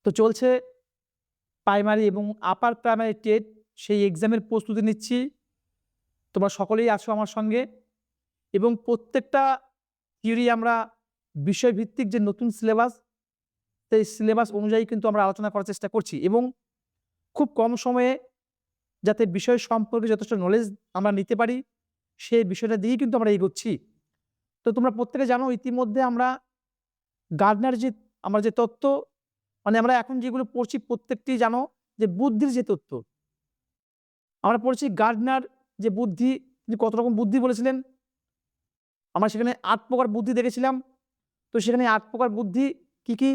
তো চলছে প্রাইমারি এবং আপার প্রাইমারি টেট, সেই এক্সামের প্রস্তুতি নিচ্ছি। তোমরা সকলেই আছো আমার সঙ্গে এবং প্রত্যেকটা থিওরি আমরা বিষয়ভিত্তিক যে নতুন সিলেবাস, সেই সিলেবাস অনুযায়ী কিন্তু আমরা আলোচনা করার চেষ্টা করছি এবং খুব কম সময়ে যাতে বিষয় সম্পর্কে যথেষ্ট নলেজ আমরা নিতে পারি, সেই বিষয়টা দিয়েই কিন্তু আমরা এগোচ্ছি। তো তোমরা প্রত্যেকে জানো ইতিমধ্যে আমরা গার্ডনার যে তত্ত্ব, মানে আমরা এখন যেগুলো পড়ছি প্রত্যেকটি জানো যে বুদ্ধির যে তত্ত্ব আমরা পড়ছি। গার্ডনার যে বুদ্ধি, তিনি কত রকম বুদ্ধি বলেছিলেন, আমরা সেখানে 8 প্রকার বুদ্ধি দেখেছিলাম। তো সেখানে 8 প্রকার বুদ্ধি কি কি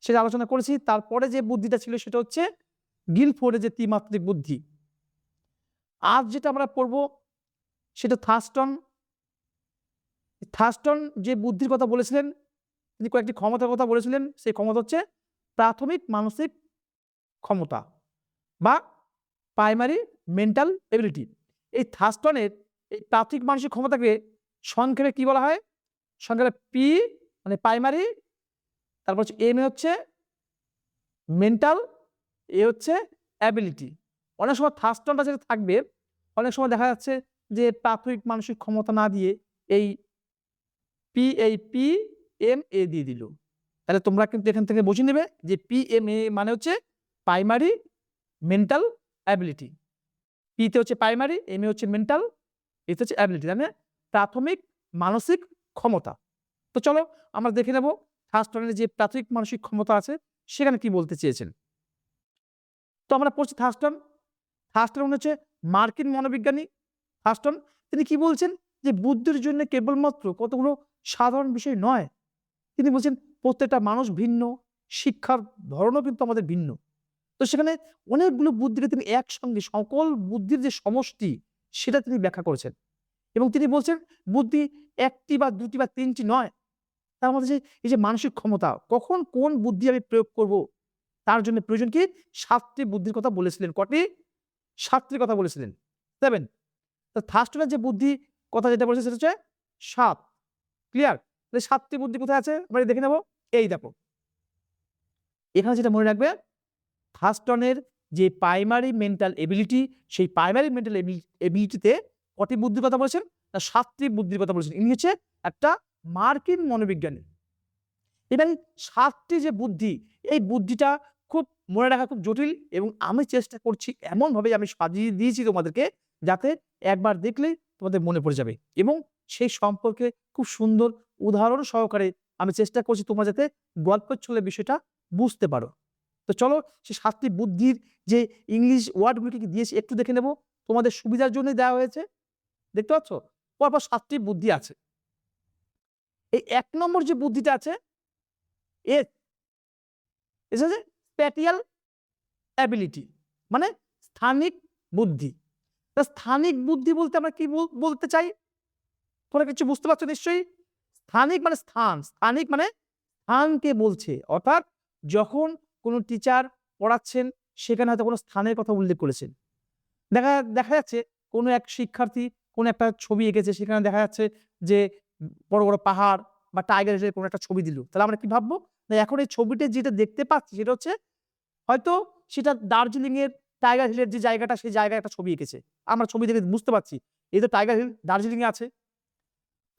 সেটা আলোচনা করেছি। তারপরে যে বুদ্ধিটা ছিল সেটা হচ্ছে গিলফোর্ডের যে ত্রিমাত্রিক বুদ্ধি। আজ যেটা আমরা পড়ব সেটা থার্স্টন যে বুদ্ধির কথা বলেছিলেন, তিনি কয়েকটি ক্ষমতার কথা বলেছিলেন। সেই ক্ষমতা হচ্ছে প্রাথমিক মানসিক ক্ষমতা বা প্রাইমারি মেন্টাল এবিলিটি। এই থার্স্টনের এই প্রাথমিক মানসিক ক্ষমতাকে সংক্ষেপে কি বলা হয়? সংক্ষেপে পি মানে প্রাইমারি, তারপর হচ্ছে এম এ হচ্ছে মেন্টাল, এ হচ্ছে অ্যাবিলিটি। অনেক সময় থার্স্টনটা যেটা থাকবে, অনেক সময় দেখা যাচ্ছে যে প্রাথমিক মানসিক ক্ষমতা না দিয়ে এই পি এম এ দিয়ে দিল। তাহলে তোমরা কিন্তু এখান থেকে বুঝে নেবে যে পি এম এ মানে হচ্ছে প্রাইমারি মেন্টাল অ্যাবিলিটি। পিতে হচ্ছে প্রাইমারি, এম এ হচ্ছে মেন্টাল, এতে হচ্ছে অ্যাবিলিটি, মানে প্রাথমিক মানসিক ক্ষমতা। তো চলো আমরা দেখে নেব থার্স্টনের যে প্রাথমিক মানসিক ক্ষমতা আছে সেখানে কি বলতে চেয়েছেন। তো আমরা পড়ছি থার্স্টন হচ্ছে মার্কিন মনোবিজ্ঞানী। থার্স্টন তিনি কি বলছেন যে বুদ্ধির জন্য কেবলমাত্র কতগুলো সাধারণ বিষয় নয়, তিনি বলছেন প্রত্যেকটা মানুষ ভিন্ন, শিক্ষার ধরনও কিন্তু আমাদের ভিন্ন। তো সেখানে অনেকগুলো বুদ্ধিকে তিনি একসঙ্গে সকল বুদ্ধির যে সমষ্টি সেটা তিনি ব্যাখ্যা করেছেন এবং তিনি বলছেন বুদ্ধি একটি বা দুটি বা তিনটি নয়, তার মধ্যে এই যে মানসিক ক্ষমতা, কখন কোন বুদ্ধি আমি প্রয়োগ করব তার জন্য প্রয়োজন কি 7টি বুদ্ধির কথা বলেছিলেন। কটি? 7টির কথা বলেছিলেন, 7। তো থার্স্টনের যে বুদ্ধি কথা যেটা বলেছে সেটা হচ্ছে 7। ক্লিয়ার? তাহলে 7টি বুদ্ধি কোথায় আছে আমরা দেখে নেব। এই দেখো এখানে যেটা মনে রাখবে, থার্স্টনের যে প্রাইমারি মেন্টাল এবিলিটি, সেই প্রাইমারি মেন্টাল এবিলিটিতে কটি বুদ্ধির কথা বলেছেন? না 7টি বুদ্ধির কথা বলেছেন। ইনি হচ্ছে একটা মার্কিন মনোবিজ্ঞানী। এবার 7টি যে বুদ্ধি, এই বুদ্ধিটা খুব মনে রাখা খুব জটিল এবং আমি চেষ্টা করছি এমনভাবে আমি সাজিয়ে দিয়েছি তোমাদেরকে যাতে একবার দেখলেই তোমাদের মনে পড়ে যাবে এবং সেই সম্পর্কে খুব সুন্দর উদাহরণ সহকারে আমি চেষ্টা করছি তোমরা যাতে গল্পের ছলে বিষয়টা বুঝতে পারো। তো চলো সেই 7টি বুদ্ধির যে ইংলিশ ওয়ার্ডগুলোকে দিয়েছি একটু দেখে নেব, তোমাদের সুবিধার জন্যই দেওয়া হয়েছে। দেখতে পাচ্ছ পরপর 7টি বুদ্ধি আছে। এই 1 নম্বর যে বুদ্ধিটা আছে স্প্যাটিয়াল অ্যাবিলিটি, মানে স্থানিক বুদ্ধি। তা স্থানিক বুদ্ধি বলতে আমরা কি বলতে চাই? তোমরা কিছু বুঝতে পারছো নিশ্চয়ই। স্থানিক মানে স্থান, স্থানিক মানে স্থানকে বলছে। অর্থাৎ যখন কোনো টিচার পড়াচ্ছেন সেখানে হয়তো কোনো স্থানের কথা উল্লেখ করেছেন। দেখা যাচ্ছে কোনো এক শিক্ষার্থী কোনো একটা ছবি এঁকেছে, সেখানে দেখা যাচ্ছে যে বড় বড় পাহাড় বা টাইগার হিসেবে কোনো একটা ছবি দিল। তাহলে আমরা কি ভাববো? না এখন এই ছবিতে যেটা দেখতে পাচ্ছি সেটা হচ্ছে হয়তো সেটা দার্জিলিং এর টাইগার হিলের যে জায়গাটা, সেই জায়গায় একটা ছবি এঁকেছে। আমরা ছবি দেখে বুঝতে পারছি এই তো টাইগার হিল দার্জিলিং এ আছে।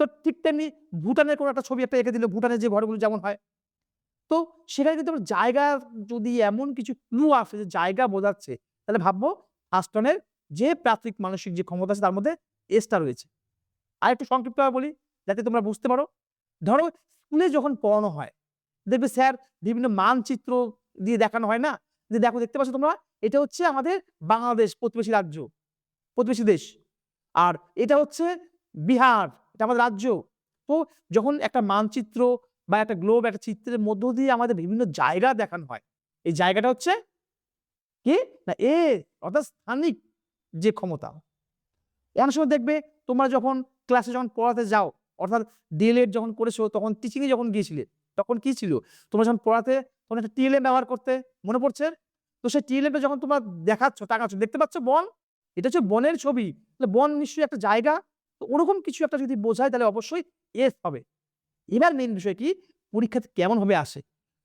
তো ঠিক তেমনি ভুটানের কোনো একটা ছবি একটা এঁকে দিল, ভুটানের যে ঘরগুলো যেমন হয়। তো সেখানে কিন্তু আমরা জায়গা, যদি এমন কিছু ক্লু আসে যে জায়গা বোঝাচ্ছে, তাহলে ভাববো থার্স্টনের যে প্রাথমিক মানসিক যে ক্ষমতা আছে তার মধ্যে এসটা রয়েছে। আরেকটু সংক্ষিপ্তভাবে বলি যাতে তোমরা বুঝতে পারো। ধরো স্কুলে যখন পড়ানো হয় দেখবে স্যার বিভিন্ন মানচিত্র দিয়ে দেখানো হয় না, যে দেখো দেখতে পাচ্ছ তোমরা এটা হচ্ছে আমাদের বাংলাদেশ প্রতিবেশী রাজ্য, প্রতিবেশী দেশ, আর এটা হচ্ছে বিহার, এটা আমাদের রাজ্য। তো যখন একটা মানচিত্র বা একটা গ্লোব একটা চিত্রের মধ্য দিয়ে আমাদের বিভিন্ন জায়গা দেখানো হয়, এই জায়গাটা হচ্ছে কি না অর্থাৎ স্থানিক যে ক্ষমতা। অনেক সময় দেখবে তোমরা যখন ক্লাসে যখন পড়াতে যাও, অর্থাৎ ডিএলএড যখন করেছো তখন টিচিংয়ে যখন গিয়েছিলে তখন কি ছিল, তোমরা যখন পড়াতে তখন একটা টিএলএম ব্যবহার করতে, মনে পড়ছে? তো সেই টিএলএমটা যখন তোমরা দেখাচ্ছ তাকাচ্ছ দেখতে পাচ্ছ বন, এটা হচ্ছে বনের ছবি, তাহলে বন নিশ্চয়ই একটা জায়গা। তো ওরকম কিছু একটা যদি বোঝায় তাহলে অবশ্যই এস হবে। এবার মেইন বিষয় কি, পরীক্ষাতে কেমন ভাবে আসে।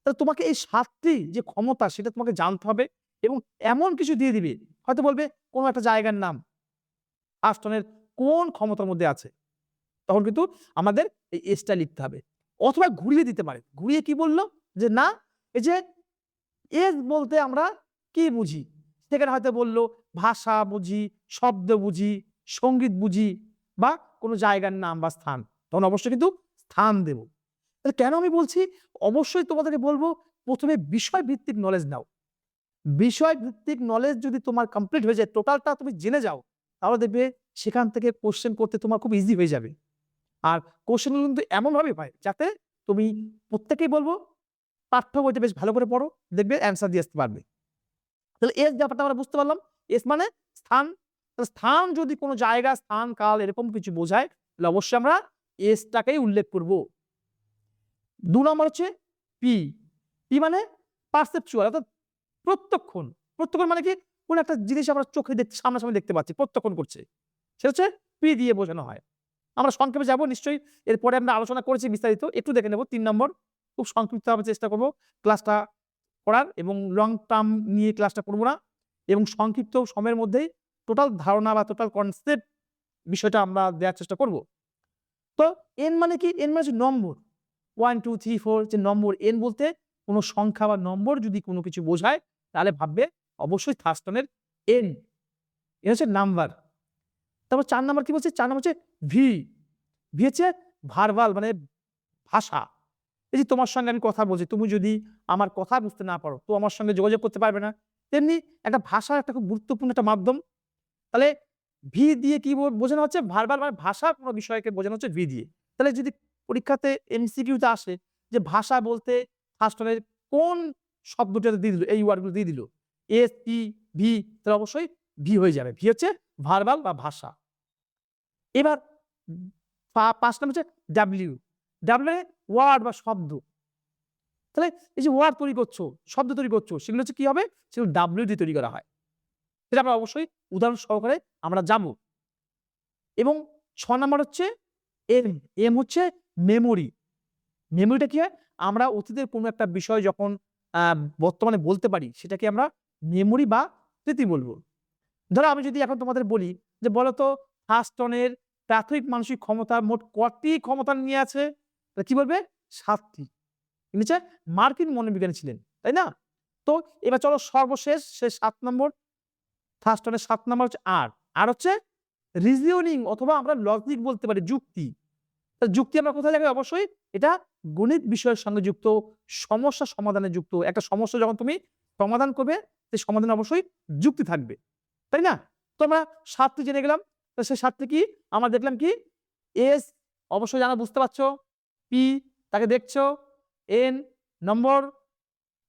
তাহলে তোমাকে এই ৭টি যে ক্ষমতা সেটা তোমাকে জানতে হবে এবং এমন কিছু দিয়ে দিবে, হয়তো বলবে কোনো একটা জায়গার নাম ৫ টনের কোন ক্ষমতার মধ্যে আছে। তখন কিন্তু আমাদের এই এসটা লিখতে হবে। অথবা ঘুরিয়ে দিতে পারে। ঘুরিয়ে কি বলল? যে না, এই যে এস বলতে আমরা কি বুঝি? সেখানে হয়তো বলল ভাষা বুঝি, শব্দ বুঝি, সঙ্গীত বুঝি বা কোনো জায়গার নাম বা স্থান। তখন অবশ্যই কিন্তু স্থান দেব। তাহলে কেন আমি বলছি? অবশ্যই তোমাদেরকে বলব ১ম এ বিষয়ভিত্তিক নলেজ নাও। বিষয়ভিত্তিক নলেজ যদি তোমার কমপ্লিট হয়ে যায়, টোটালটা তুমি জেনে যাও, তাহলে দেখবে সেখান থেকে কোয়েশ্চেন করতে তোমার খুব ইজি হয়ে যাবে। আর কোয়েশ্চেনগুলো কিন্তু এমনভাবে হয় যাতে তুমি প্রত্যেকেই বলব পাঠ্য বইটা বেশ ভালো করে পড়ো, দেখবে অ্যান্সার দিয়ে আসতে পারবে। তাহলে এস ব্যাপারটা আমরা বুঝতে পারলাম। এস মানে স্থান। তাহলে স্থান যদি কোনো জায়গা, স্থান, কাল এরকম কিছু বোঝায়, তাহলে অবশ্যই আমরা এসটাকেই উল্লেখ করব। ২ নম্বর হচ্ছে পি। পি মানে পারসেপচুয়াল, অর্থাৎ প্রত্যক্ষণ। প্রত্যক্ষণ মানে কি? কোন একটা জিনিস আমরা চোখে সামনাসামনি দেখতে পাচ্ছি, প্রত্যক্ষণ করছে। সেটা হচ্ছে পি দিয়ে বোঝানো হয়। আমরা সংক্ষেপে যাব নিশ্চয়ই, এরপরে আমরা আলোচনা করেছি বিস্তারিত। একটু দেখে নেব ৩ নম্বর। খুব সংক্ষিপ্তভাবে চেষ্টা করব ক্লাসটা করার এবং লং টার্ম নিয়ে ক্লাসটা করব না এবং সংক্ষিপ্ত সময়ের মধ্যেই টোটাল ধারণা বা টোটাল কনসেপ্ট বিষয়টা আমরা দেওয়ার চেষ্টা করব। তো এন মানে কি? এন মানে হচ্ছে নম্বর। 1, 2, 3, 4 যে নম্বর। এন বলতে কোনো সংখ্যা বা নম্বর যদি কোনো কিছু বোঝায়, তাহলে ভাববে অবশ্যই থার্স্টনের এন। এ হচ্ছে নাম্বার। তারপর ৪ নাম্বার কি বলছে? ৪ নাম্বার হচ্ছে ভি। ভি হচ্ছে ভার্বাল মানে ভাষা। এই যে তোমার সঙ্গে আমি কথা বলছি, তুমি যদি আমার কথা বুঝতে না পারো, তো আমার সঙ্গে যোগাযোগ করতে পারবে না। তেমনি একটা ভাষা একটা খুব গুরুত্বপূর্ণ একটা মাধ্যম। তাহলে ভি দিয়ে কি বোঝানো হচ্ছে? ভার্বাল মানে ভাষার কোনো বিষয়কে বোঝানো হচ্ছে ভি দিয়ে। তাহলে যদি পরীক্ষাতে এমসিকিউতে আসে যে ভাষা বলতে থার্স্টনের কোন শব্দটাতে দিয়ে দিল, এই ওয়ার্ডগুলো দিয়ে দিল। এস, ই, ভি, তাহলে অবশ্যই ভি হয়ে যাবে। ভি হচ্ছে ভার্বাল বা ভাষা। এবার ৫ নাম্বার হচ্ছে ডাব্লিউ। ডাব্লিউ মানে ওয়ার্ড বা শব্দ। তাহলে এই যে ওয়ার্ড তৈরি করছো, শব্দ তৈরি করছো, সেগুলো হচ্ছে কি হবে? সেগুলো ডাব্লিউ দিয়ে তৈরি করা হয়। সেটা আমরা অবশ্যই উদাহরণ সহকারে আমরা যাবো। এবং ৬ নাম্বার হচ্ছে এম। এম হচ্ছে মেমোরি। মেমোরিটা কি হয়? আমরা অতীতের কোনো একটা বিষয় যখন আ বর্তমানে বলতে পারি, সেটাকে আমরা মেমোরি বা স্মৃতি বলব। ধরো আমি যদি এখন তোমাদের বলি যে, বলো তো থার্স্টনের প্রাথমিক মানসিক ক্ষমতা মোট কটি ক্ষমতা নিয়ে আছে? তাহলে কি বলবে? ৭ টি। ইনি হচ্ছে মার্কিন মনোবিজ্ঞানী ছিলেন। তাই না? তো এবার চলো সর্বশেষ ৭ নম্বর। থার্স্টনের ৭ নাম্বার হচ্ছে আর। আর হচ্ছে রিজনিং অথবা আমরা লজিক বলতে পারি, যুক্তি। যুক্তি আমরা কোথায় লাগাই? অবশ্যই এটা গণিত বিষয়ের সঙ্গে যুক্ত, সমস্যা সমাধানে যুক্ত। একটা সমস্যা যখন তুমি সমাধান করবে, সেই সমাধানে অবশ্যই যুক্তি থাকবে। তাই না? তো আমরা ৭ টি জেনে গেলাম। তো সেই ৭ টি কি? আমরা দেখলাম কি? এস অবশ্যই জানা বুঝতে পারছো। পি তাকে দেখছো। এন নম্বর,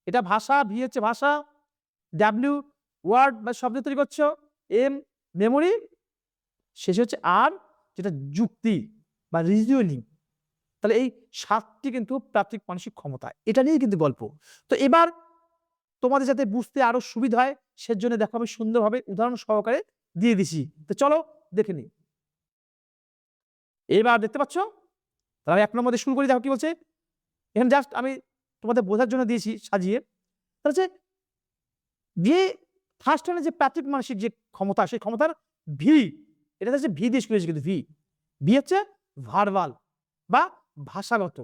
এটা ভাষা, ভি হচ্ছে ভাষা। ডাব্লিউ ওয়ার্ড বা শব্দ তৈরি করছো। এম মেমোরি, শেষে হচ্ছে আর যেটা যুক্তি বা রিজনিং। তাহলে এই ৭ টি কিন্তু প্রাথমিক মানসিক ক্ষমতা। এটা নিয়েই কিন্তু গল্প। তো এবার তোমাদের যাতে বুঝতে আরো সুবিধা হয়, সেজন্য দেখো আমি সুন্দরভাবে উদাহরণ সহকারে দিয়ে দিছি। তো চলো দেখে নিই। এবার দেখতে পাচ্ছ? তাহলে ১ নম্বর দিয়ে শুরু করি, দেখো কি বলছে? এখানে জাস্ট আমি তোমাদের বোঝার জন্য দিয়েছি সাজিয়ে। তাহলে হচ্ছে যে ফার্স্ট টাইমে যে প্রাথমিক মানসিক যে ক্ষমতা, সেই ক্ষমতার ভি, এটা হচ্ছে ভি দিয়ে শুরু হয়েছে কিন্তু ভি। ভি হচ্ছে ভার্বাল বা ভাষাগত।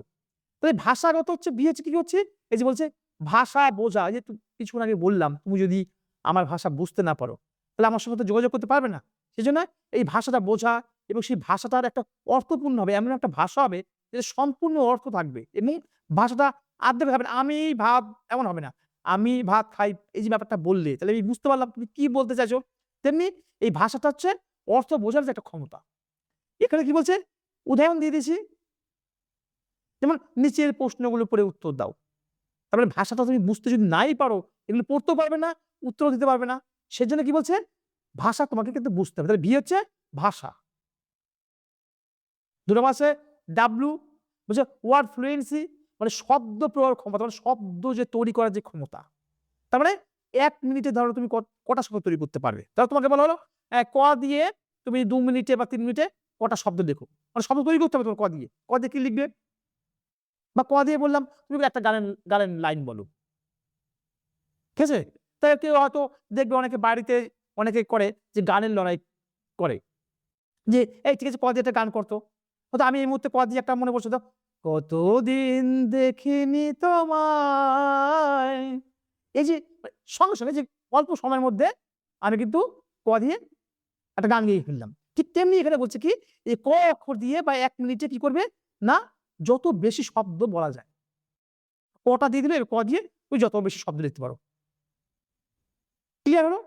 তাহলে ভাষাগত হচ্ছে ভি হচ্ছে কি হচ্ছে? এই যে বলছে ভাষা বোঝা। এই যে কিছুক্ষণ আগে বললাম, তুমি যদি আমার ভাষা বুঝতে না পারো, তাহলে আমার সঙ্গে তো যোগাযোগ করতে পারবে না। সেজন্য এই ভাষাটা বোঝা এবং সেই ভাষাটার একটা অর্থপূর্ণ হবে, এমন একটা ভাষা হবে যেটা সম্পূর্ণ অর্থ থাকবে এবং ভাষাটা আর্ধেক হবে না। আমি ভাত এমন হবে না। আমি ভাত খাই, এই যে ব্যাপারটা বললে, তাহলে আমি বুঝতে পারলাম তুমি কি বলতে চাইছো। তেমনি এই ভাষাটা হচ্ছে অর্থ বোঝার যে একটা ক্ষমতা। এখানে কি বলছে? উদাহরণ দিয়ে দিয়েছি। যেমন নিচের প্রশ্নগুলোর উপরে উত্তর দাও। তার মানে ভাষাটা তুমি বুঝতে যদি নাই পারো, এগুলো পড়তেও পারবে না, উত্তরও দিতে পারবে না। সেজন্য কি বলছে? ভাষা তোমাকে কিন্তু বুঝতে হবে। তাহলে ভি হচ্ছে ভাষা। ২ নম্বর আছে ডাব্লু, বলছে ওয়ার্ড ফ্লুয়েন্সি, মানে শব্দ প্রয়োগের ক্ষমতা, মানে শব্দ যে তৈরি করার যে ক্ষমতা। তার মানে ১ মিনিটে ধরো তুমি কটা শব্দ তৈরি করতে পারবে। তাহলে তোমাকে বলা হলো ক দিয়ে তুমি ২ মিনিটে বা ৩ মিনিটে কটা শব্দ লেখো। মানে শব্দ তৈরি করতে হবে তোমার ক দিয়ে। ক দিয়ে কি লিখবে? বা ক দিয়ে বললাম তুমি একটা গানের গানের লাইন বলো, ঠিক আছে? তাই কেউ হয়তো দেখবে অনেকে বাড়িতে অনেকে করে যে গানের লড়াই করে যে এই ঠিক আছে ক দিয়ে একটা গান করতো, হয়তো আমি এই মুহূর্তে ক দিয়ে একটা মনে পড়ছে তো, কতদিন দেখিনি তোমায়, এই যে সঙ্গে সঙ্গে যে অল্প সময়ের মধ্যে আমি কিন্তু ক দিয়ে একটা গান গেয়ে ফেললাম। ঠিক তেমনি এখানে বলছে কি এই ক অক্ষর দিয়ে বা ১ মিনিটে কি করবে না যত বেশি শব্দ বলা যায়। কটা দিয়ে দিলে ক দিয়ে তুমি যত বেশি শব্দ লিখতে পারো। ক্লিয়ার হলো?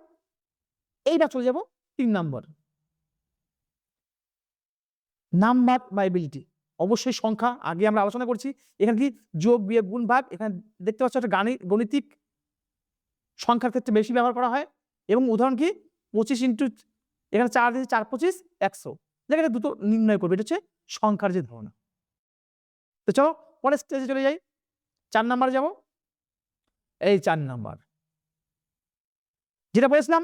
এইবার চলে যাব ৩ নাম্বার। নাম্বার বা এবিলিটি। অবশ্যই সংখ্যা আগে আমরা আলোচনা করছি। এখানে কি যোগ, বিয়োগ, গুণ, ভাগ এখানে দেখতে পাচ্ছ একটা গণিতিক সংখ্যার ক্ষেত্রে বেশি ব্যবহার করা হয় এবং উদাহরণ কি 25 ইন্টু এখানে ৪ দিয়েছে ৪ 25 ১০০। যেখানে দুটো নির্ণয় করবে। এটা হচ্ছে সংখ্যার যে ধারণা। তো চলো পরের স্টেজে চলে যাই। ৪ নাম্বারে যাব। এই ৪ নাম্বার। যেটা বলেছিলাম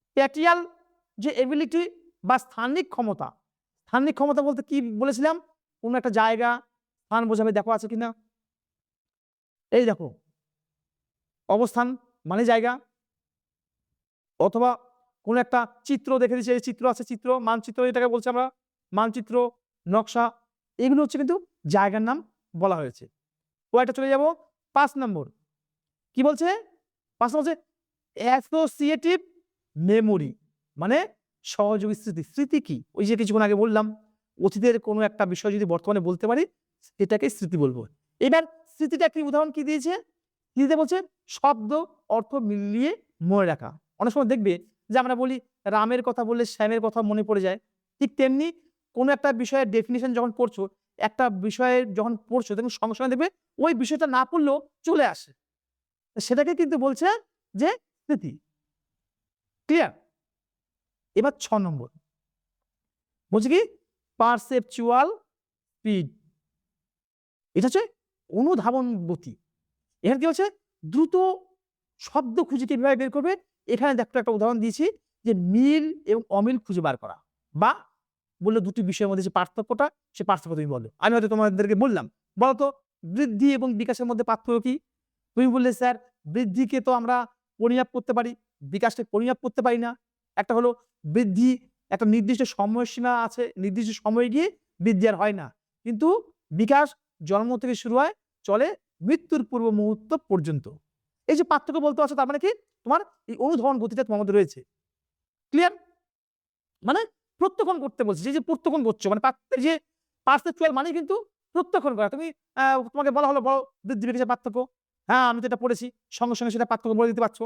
স্প্যাটিয়াল যে এবিলিটি বা স্থানিক ক্ষমতা। স্থানিক ক্ষমতা বলতে কি বলেছিলাম? কোন একটা জায়গা স্থান বোঝাবে, দেখো আছে কিনা? এই দেখো অবস্থান মানে জায়গা, অথবা কোন একটা চিত্র দেখে দিচ্ছে, এই চিত্র আছে, চিত্র মানচিত্র এটাকে বলছি আমরা, মানচিত্র, নকশা, এগুলো হচ্ছে কিন্তু জায়গার নাম বলা হয়েছে। কয়টা চলে যাব ৫ নম্বর। কি বলছে? ৫ নম্বর হচ্ছে অ্যাসোসিয়েটিভ মেমোরি মানে সহযোগী স্মৃতি। স্মৃতি কি? ওই যে কিছুক্ষণ আগে বললাম অতীতের কোনো একটা বিষয় যদি বর্তমানে বলতে পারি সেটাকে স্মৃতি বলবো। এবার স্মৃতিটা একটি উদাহরণ কি দিয়েছে? কি দিতে বলছে? শব্দ অর্থ মিলিয়ে মনে রাখা। অনেক সময় দেখবে যে আমরা বলি রামের কথা বললে শ্যামের কথা মনে পড়ে যায়। ঠিক তেমনি কোনো একটা বিষয়ের ডেফিনিশন যখন পড়ছো, একটা বিষয়ের যখন পড়ছো তখন সঙ্গে সঙ্গে দেখবে ওই বিষয়টা না পড়লেও চলে আসে। সেটাকে কিন্তু বলছে যে স্মৃতি। ক্লিয়ার? এবার ৬ নম্বর বলছে কি পারসেপচুয়াল স্পিড। এটা হচ্ছে অনুধাবন গতি। এখানে কি হচ্ছে দ্রুত শব্দ খুঁজে কিভাবে বের করবে, এখানে দেখো একটা উদাহরণ দিয়েছি যে মিল এবং অমিল খুঁজে বার করা, বা বললো দুটি বিষয়ের মধ্যে যে পার্থক্যটা সে পার্থক্য তুমি বলো। আমি হয়তো তোমাদেরকে বললাম বলতো বৃদ্ধি এবং বিকাশের মধ্যে পার্থক্য কি? তুমি বললে স্যার বৃদ্ধিকে তো আমরা পরিমাপ করতে পারি, বিকাশকে পরিমাপ করতে পারি না। একটা হলো বৃদ্ধি একটা নির্দিষ্ট সময়সীমা আছে, নির্দিষ্ট সময়ে গিয়ে বৃদ্ধি আর হয় না, কিন্তু বিকাশ জন্ম থেকে শুরু হয় চলে মৃত্যুর পূর্ব মুহূর্ত পর্যন্ত। এই যে পার্থক্য বলতে পারছো তার মানে কি তোমার এই অনুধাবন গতিটা তোমার মধ্যে রয়েছে। ক্লিয়ার? মানে প্রত্যক্ষণ করতে বলছে, যে প্রত্যক্ষণ করছো মানে যে পারসেপচুয়াল মানে কিন্তু প্রত্যক্ষণ করা। তুমি তোমাকে বলা হলো বড় বৃদ্ধি বিকাশের পার্থক্য, হ্যাঁ আমি তো এটা পড়েছি, সঙ্গে সঙ্গে সেটা পার্থক্য বলে দিতে পারছো,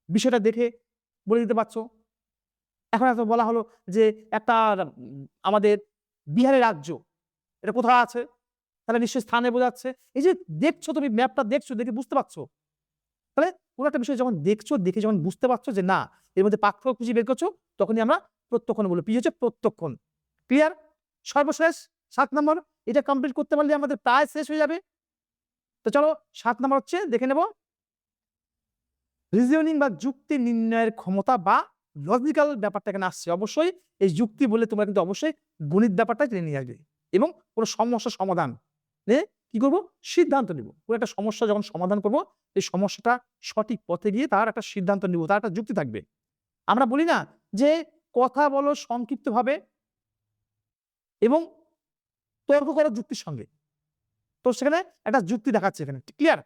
বিষয়টা দেখে বলে দিতে পারছো। এখন এত বলা হলো যে একটা আমাদের বিহারের রাজ্য এটা কোথায় আছে, তাহলে নিশ্চয়ই স্থানে বোঝাচ্ছে। এই যে দেখছো তুমি ম্যাপটা দেখছো, দেখে বুঝতে পারছো, তাহলে কোনো একটা বিষয় যখন দেখছো দেখে যখন বুঝতে পারছো যে না এর মধ্যে পার্থক্য খুঁজে বের করছো, তখনই আমরা প্রত্যক্ষণ বলি। পি হচ্ছে প্রত্যক্ষণ। ক্লিয়ার? সর্বশেষ ৭ নম্বর। এটা কমপ্লিট করতে পারলে আমাদের প্রায় শেষ হয়ে যাবে। তো চলো ৭ নম্বর হচ্ছে দেখে নেব রিজনিং বা যুক্তি নির্ণয়ের ক্ষমতা বা লজিক্যাল ব্যাপারটা এখানে আসছে। অবশ্যই এই যুক্তি বলে তোমরা কিন্তু অবশ্যই গণিত ব্যাপারটা টেনে নিয়ে আসবে এবং কোনো সমস্যার সমাধান কি করবো সিদ্ধান্ত নিব। কোনো একটা সমস্যা যখন সমাধান করব এই সমস্যাটা সঠিক পথে গিয়ে তার একটা সিদ্ধান্ত নিব, তার একটা যুক্তি থাকবে। আমরা বলি না যে কথা বলো সংক্ষিপ্তভাবে এবং তর্ক করো যুক্তির সঙ্গে, তো সেখানে একটা যুক্তি দেখাচ্ছে এখানে। ক্লিয়ার?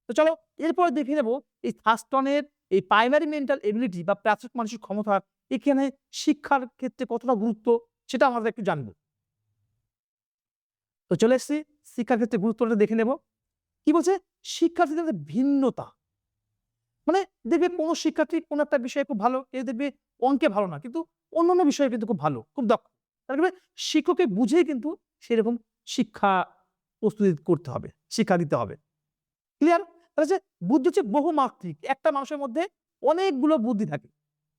তো চলো এরপরে দেখে নেব এই থার্স্টনের এই প্রাইমারি মেন্টাল এবিলিটি বা প্রাথমিক মানসিক ক্ষমতা এখানে শিক্ষার ক্ষেত্রে কতটা গুরুত্ব সেটা আমরা একটু জানবো। তো চলে এসেছি শিক্ষার ক্ষেত্রে গুরুত্বটা দেখে নেব। কি বলছে? শিক্ষার্থীদের ভিন্নতা। মানে দেখবে কোনো শিক্ষার্থী কোনো একটা বিষয়ে খুব ভালো, কেউ দেখবে অঙ্কে ভালো না, কিন্তু অন্যান্য বিষয়ে কিন্তু খুব ভালো, খুব দক্ষ। তাহলে দেখবে শিক্ষককে বুঝেই কিন্তু সেরকম শিক্ষা প্রস্তুতি করতে হবে, শিক্ষা দিতে হবে। ক্লিয়ার? তাহলে যে বুদ্ধি হচ্ছে বহুমাত্রিক। একটা মানুষের মধ্যে অনেকগুলো বুদ্ধি থাকে।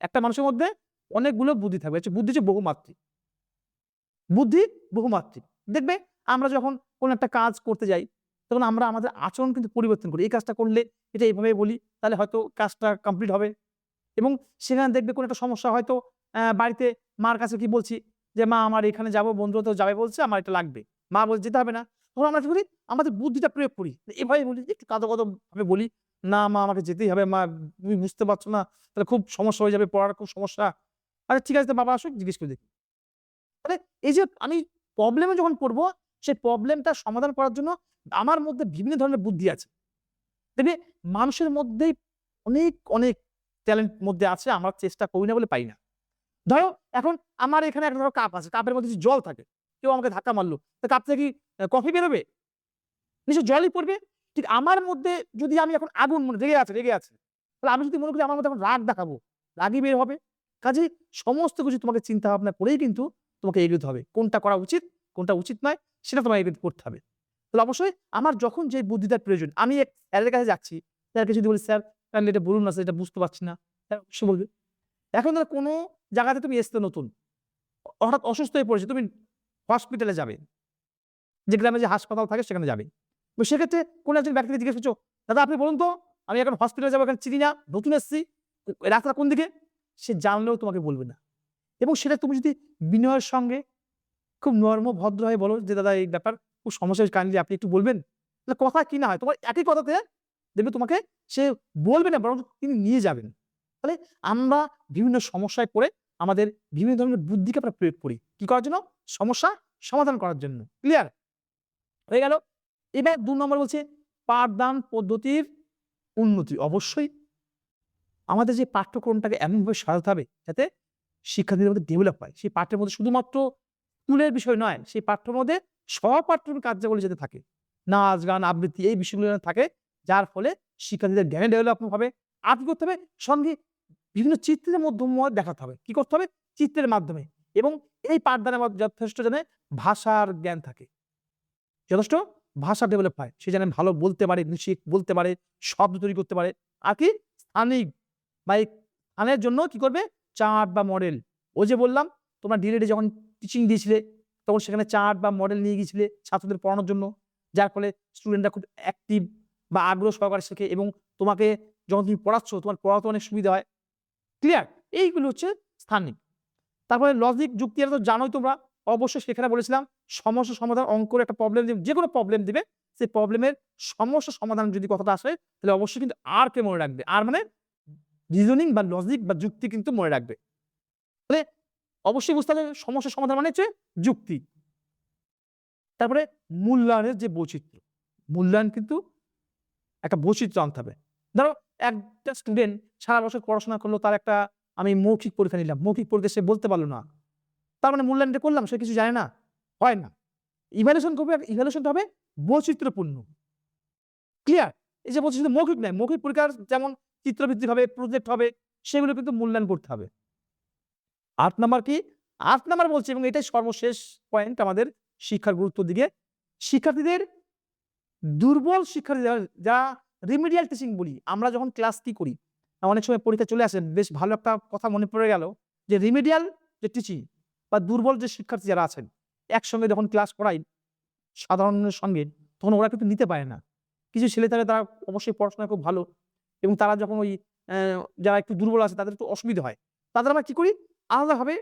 একটা মানুষের মধ্যে অনেকগুলো বুদ্ধি থাকবে। বুদ্ধি হচ্ছে বহুমাত্রিক। বুদ্ধি বহুমাত্রিক। দেখবে আমরা যখন কোনো একটা কাজ করতে যাই তখন আমরা আমাদের আচরণ কিন্তু পরিবর্তন করি। এই কাজটা করলে এটা এভাবে বলি তাহলে হয়তো কাজটা কমপ্লিট হবে এবং সেখানে দেখবে কোনো একটা সমস্যা হয়তো বাড়িতে মার কাছে কি বলছি যে মা আমার এখানে যাবো, বন্ধুরা তো যাবে বলছে, আমার এটা লাগবে। মা বলছে যেতে হবে না। তখন আমরা কি করি, আমাদের বুদ্ধিটা প্রয়োগ করি। এভাবে বলি, একটু কাঁদো ভাবে বলি, "না মা আমাকে যেতেই হবে মা, তুমি বুঝতে পারছো না, তাহলে খুব সমস্যা হয়ে যাবে, পড়ার খুব সমস্যা।" আচ্ছা ঠিক আছে, তো বাবা আসুক, জিজ্ঞেস করে দেখি। তাহলে এই যে আমি প্রবলেমে যখন পড়বো, সেই প্রবলেমটা সমাধান করার জন্য আমার মধ্যে বিভিন্ন ধরনের বুদ্ধি আছে। দেখবে মানুষের মধ্যেই অনেক ট্যালেন্ট মধ্যে আছে, আমরা চেষ্টা করি না বলে পাই না। ধরো এখন আমার এখানে একটা ধরো কাপ আছে, কাপের মধ্যে যদি জল থাকে, কেউ আমাকে ধাক্কা মারলো, তো কাপ থেকে কি কফি বেরোবে? নিশ্চয়ই জলই পড়বে। ঠিক আমার মধ্যে যদি আমি এখন আগুন মনে রেগে আছে। তাহলে আমি যদি মনে করি আমার মধ্যে এখন রাগ দেখাবো, রাগই বের হবে। কাজেই সমস্ত কিছু তোমাকে চিন্তা ভাবনা করেই কিন্তু তোমাকে এগোতে হবে। কোনটা করা উচিত, কোনটা উচিত নয়, সেটা তোমাকে করতে হবে। তাহলে অবশ্যই আমার যখন যে বুদ্ধিটার প্রয়োজন, আমি এক স্যারের কাছে যাচ্ছি, স্যারকে যদি বলি, "স্যার কাইন্ডলি এটা বলুন না স্যার, এটা বুঝতে পারছি না।" স্যার অবশ্যই বলবে। এখন ধরো কোনো জায়গাতে তুমি এসছো নতুন, হঠাৎ অসুস্থ হয়ে পড়েছো, তুমি হসপিটালে যাবে। যে গ্রামে যে হাসপাতাল থাকে সেখানে যাবে। তো সেক্ষেত্রে কোনো একজন ব্যক্তিকে জিজ্ঞেস করছো, "দাদা আপনি বলুন তো, আমি এখন হসপিটালে যাবো, এখানে চিনি না, নতুন এসেছি, রাস্তাটা কোন দিকে?" সে জানলেও তোমাকে বলবে না। এবং সেটা তুমি যদি বিনয়ের সঙ্গে খুব নরম ভদ্র হয়ে বলো যে, "দাদা এই ব্যাপার খুব সমস্যা হয়েছে, কাইন্ডলি আপনি একটু বলবেন?" তাহলে কথা কি না হয়, তোমার একই কথাতে দেখবে তোমাকে সে বলবে না, বরং তিনি নিয়ে যাবেন। তাহলে আমরা বিভিন্ন সমস্যায় পড়ে আমাদের বিভিন্ন ধরনের বুদ্ধিকে আমরা প্রয়োগ করি। কি করার জন্য? সমস্যা সমাধান করার জন্য। ক্লিয়ার? হয়ে গেল। এবার ২ নম্বর বলছে পাঠদান পদ্ধতির উন্নতি। অবশ্যই আমাদের যে পাঠ্যক্রমটাকে এমনভাবে সাজাতে হবে যাতে শিক্ষার্থীদের মধ্যে ডেভেলপ হয়। সেই পাঠ্যের মধ্যে শুধুমাত্র স্কুলের বিষয় নয়, সেই পাঠ্যের মধ্যে সহপাঠ্যক্রমিক কার্যাবলী যাতে থাকে। নাচ, গান, আবৃত্তি এই বিষয়গুলো যেন থাকে, যার ফলে শিক্ষার্থীদের জ্ঞানের ডেভেলপমেন্ট হবে। আর কি করতে হবে? সঙ্গে বিভিন্ন চিত্রের মাধ্যমে দেখাতে হবে। কি করতে হবে? চিত্রের মাধ্যমে। এবং এই পাঠদানের যথেষ্ট যেন ভাষার জ্ঞান থাকে। যথেষ্ট ভাষা ডেভেলপ হয়। সে যেন ভালো বলতে পারে, বলতে পারে, শব্দ তৈরি করতে পারে। আর কি স্থানিক বা এই স্থানের জন্য কি করবে? চার্ট বা মডেল। ওই যে বললাম, তোমরা ডিএলএড যখন টিচিং দিয়েছিলে, তখন সেখানে চার্ট বা মডেল নিয়ে গিয়েছিলে ছাত্রদের পড়ানোর জন্য। যার ফলে স্টুডেন্টরা খুব অ্যাক্টিভ বা আগ্রহ সহকারে শেখে এবং তোমাকে যখন তুমি পড়াচ্ছ, তোমার পড়াতে অনেক সুবিধা হয়। ক্লিয়ার? এইগুলো হচ্ছে স্থানিক। তারপরে লজিক, যুক্তি, এটা তো জানোই তোমরা। অবশ্যই সেখানে বলেছিলাম সমস্যা সমাধান, অঙ্কের একটা প্রবলেম দিবে, যেকোনো প্রবলেম দিবে, সেই প্রবলেমের সমস্যা সমাধান যদি কথাটা আসে, তাহলে অবশ্যই কিন্তু আর কে মনে রাখবে। আর মানে রিজনিং বা লজিক বা যুক্তি কিন্তু মনে রাখবে। তাহলে অবশ্যই বুঝতে হবে সমস্যা সমাধান মানে হচ্ছে যুক্তি। তারপরে মূল্যায়নের যে বৈচিত্র্য, মূল্যায়ন কিন্তু একটা বৈচিত্র্য আনতে হবে। ধরো একটা স্টুডেন্ট সারা বছর পড়াশোনা করলো, তার একটা আমি মৌখিক পরীক্ষা নিলাম। মৌখিক পরীক্ষায় সে বলতে পারল না। তার মানে মূল্যায়নটা করলাম, সে কিছু জানে না? হয় না। ইভ্যালুয়েশন করবে, ইভ্যালুয়েশনটা হবে বৈচিত্র্যপূর্ণ। ক্লিয়ার? এই যে বলছি শুধু মৌখিক নয়, মৌখিক পরীক্ষার যেমন চিত্রভিত্তিক হবে, প্রজেক্ট হবে, সেগুলো কিন্তু মূল্যায়ন করতে হবে। ৮ নাম্বার কি? ৮ নাম্বার বলছি, এবং এটাই সর্বশেষ পয়েন্ট আমাদের শিক্ষার গুরুত্বের দিকে। শিক্ষার্থীদের দুর্বল শিক্ষার্থীরা, যারা রিমিডিয়াল টিচিং বলি, আমরা যখন ক্লাস কি করি? অনেক সময় পরীক্ষা চলে আসে, বেশ ভালো একটা কথা মনে পড়ে গেল যে রিমিডিয়াল যে টিচিং বা দুর্বল যে শিক্ষার্থী যারা আছেন, একসঙ্গে যখন ক্লাস করাই সাধারণের সঙ্গে, তখন ওরা কিন্তু নিতে পারে না। কিছু ছেলে থাকে তারা অবশ্যই পড়াশোনায় খুব ভালো, এবং তারা যখন ওই যারা একটু দুর্বল আছে তাদের একটু অসুবিধা হয়। তাদের আমরা কি করি? আলাদাভাবে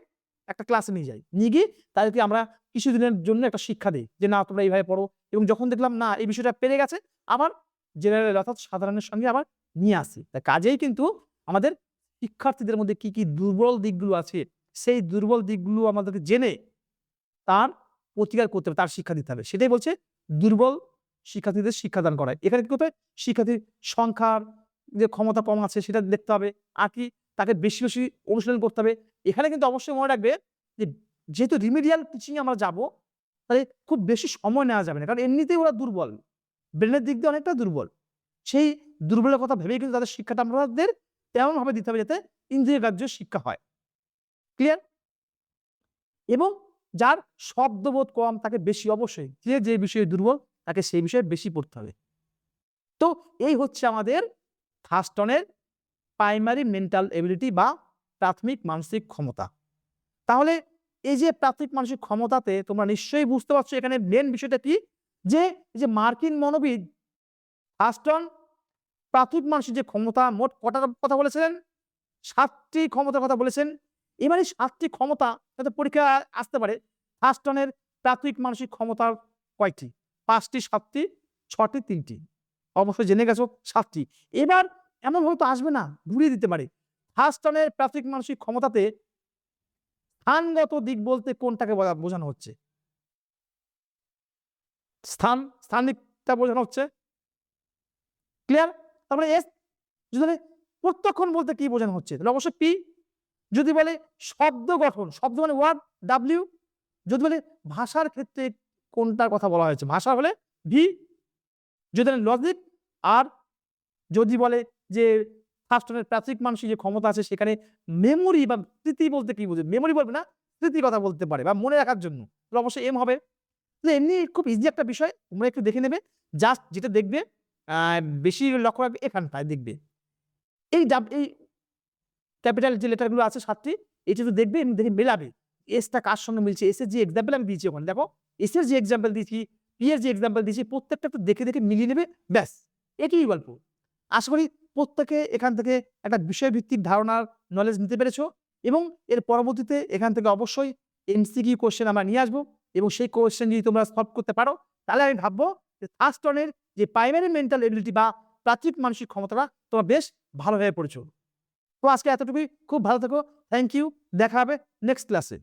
একটা ক্লাসে নিয়ে যাই। নিয়ে গিয়ে তাদেরকে আমরা কিছুদিনের জন্য একটা শিক্ষা দেই যে, "না তোমরা এইভাবে পড়ো।" এবং যখন দেখলাম না এই বিষয়টা পেরে গেছে, আবার জেনারেল অর্থাৎ সাধারণের সঙ্গে আবার নিয়ে আসি। তা কাজেই কিন্তু আমাদের শিক্ষার্থীদের মধ্যে কি দুর্বল দিকগুলো আছে, সেই দুর্বল দিকগুলো আমাদেরকে জেনে তার প্রতিকার করতে হবে, তার শিক্ষা দিতে হবে। সেটাই বলছে দুর্বল শিক্ষার্থীদের শিক্ষাদান করায়। এখানে কি করতে হবে? শিক্ষার্থীর সংখ্যার যে ক্ষমতা কম আছে সেটা দেখতে হবে। আর কি তাকে বেশি অনুশীলন করতে হবে। এখানে কিন্তু অবশ্যই মনে রাখবে যে যেহেতু রিমিডিয়াল টিচিং এ আমরা যাবো, তাহলে খুব বেশি সময় নেওয়া যাবে না। কারণ এমনিতেই ওরা দুর্বল। ব্রেনের দিক দিয়ে অনেকটা দুর্বল। সেই দুর্বলের কথা ভেবেই কিন্তু তাদের শিক্ষাটা আমাদের তেমনভাবে দিতে হবে যাতে ইন্দ্রিয়গ্রাহ্য শিক্ষা হয়। ক্লিয়ার? এবং যার শব্দবোধ কম তাকে বেশি, অবশ্যই যে বিষয়ে দুর্বল তাকে সেই বিষয়ে বেশি পড়তে হবে। তো এই হচ্ছে আমাদের থার্স্টনের প্রাইমারি মেন্টাল এবিলিটি বা প্রাথমিক মানসিক ক্ষমতা। তাহলে এই যে প্রাথমিক মানসিক ক্ষমতাতে তোমরা নিশ্চয়ই বুঝতে পারছো এখানে মেন বিষয়টা কি? যে এই যে মার্কিন মনোবিদ থার্স্টন প্রাথমিক মানসিক যে ক্ষমতা মোট কটার কথা বলেছিলেন? ৭ টি ক্ষমতার কথা বলেছেন। এবার এই ৭ টি ক্ষমতা যাতে পরীক্ষায় আসতে পারে, থার্স্টনের প্রাথমিক মানসিক ক্ষমতা কয়টি? 5টি 7টি 6টি 3টি, অবশ্যই জেনে গেছো 7টি। এবার এমনভাবে তো আসবে না, ঘুরিয়ে দিতে পারে। ফার্স্ট টার্নের প্রাথমিক মানসিক ক্ষমতাতে স্থানগত দিক বলতে কোনটাকে বোঝানো হচ্ছে? স্থানিকটা বোঝানো হচ্ছে। ক্লিয়ার? তারপরে এস যদি বলে প্রত্যক্ষণ বলতে কি বোঝানো হচ্ছে? তাহলে অবশ্যই পি। যদি বলে শব্দ গঠন, শব্দ মানে ওয়ার্ড, ডাব্লিউ। যদি বলে ভাষার ক্ষেত্রে কোনটার কথা বলা হয়েছে? ভাষা হলে ভি। যদি বলে লজিক, আর যদি বলে যে ফার্স্ট টার্নের প্রাথমিক মানসিক যে ক্ষমতা আছে সেখানে মেমোরি বা স্মৃতি বলতে কি বোঝে? মেমোরি বলবে না, স্মৃতির কথা বলতে পারে বা মনে রাখার জন্য। তাহলে অবশ্যই এম হবে। তো এমনি খুব ইজি একটা বিষয়, তোমরা একটু দেখে নেবে। জাস্ট যেটা দেখবে বেশি লক্ষ্য রাখবে এখানটায় দেখবে। এই ক্যাপিটাল যে লেটারগুলো আছে 7টি, এটা তো দেখবে এবং দেখে মেলাবে। এসটা কার সঙ্গে মিলছে? এস এর যে এক্সাম্পল আমি দিয়েছি ওখানে দেখো, এস এর যে এক্সাম্পল দিয়েছি, পি এর যে এক্সাম্পল দিয়েছি, প্রত্যেকটা একটু দেখে মিলিয়ে নেবে, ব্যাস এটাই গল্প। আশা করি প্রত্যেকে এখান থেকে একটা বিষয়ভিত্তিক ধারণার নলেজ নিতে পেরেছো এবং এর পরবর্তীতে এখান থেকে অবশ্যই এমসিকিউ কোয়েশ্চেন আমরা নিয়ে আসবো এবং সেই কোয়েশ্চেন যদি তোমরা সলভ করতে পারো তাহলে আমি ভাববো যে ফার্স্ট টার্নের যে প্রাইমারি মেন্টাল এবিলিটি বা প্রাথমিক মানসিক ক্ষমতাটা তোমরা বেশ ভালোভাবে পড়েছো। তো আজকে এতটুকুই। খুব ভালো থেকো। Thank you. দেখা হবে নেক্সট ক্লাসে।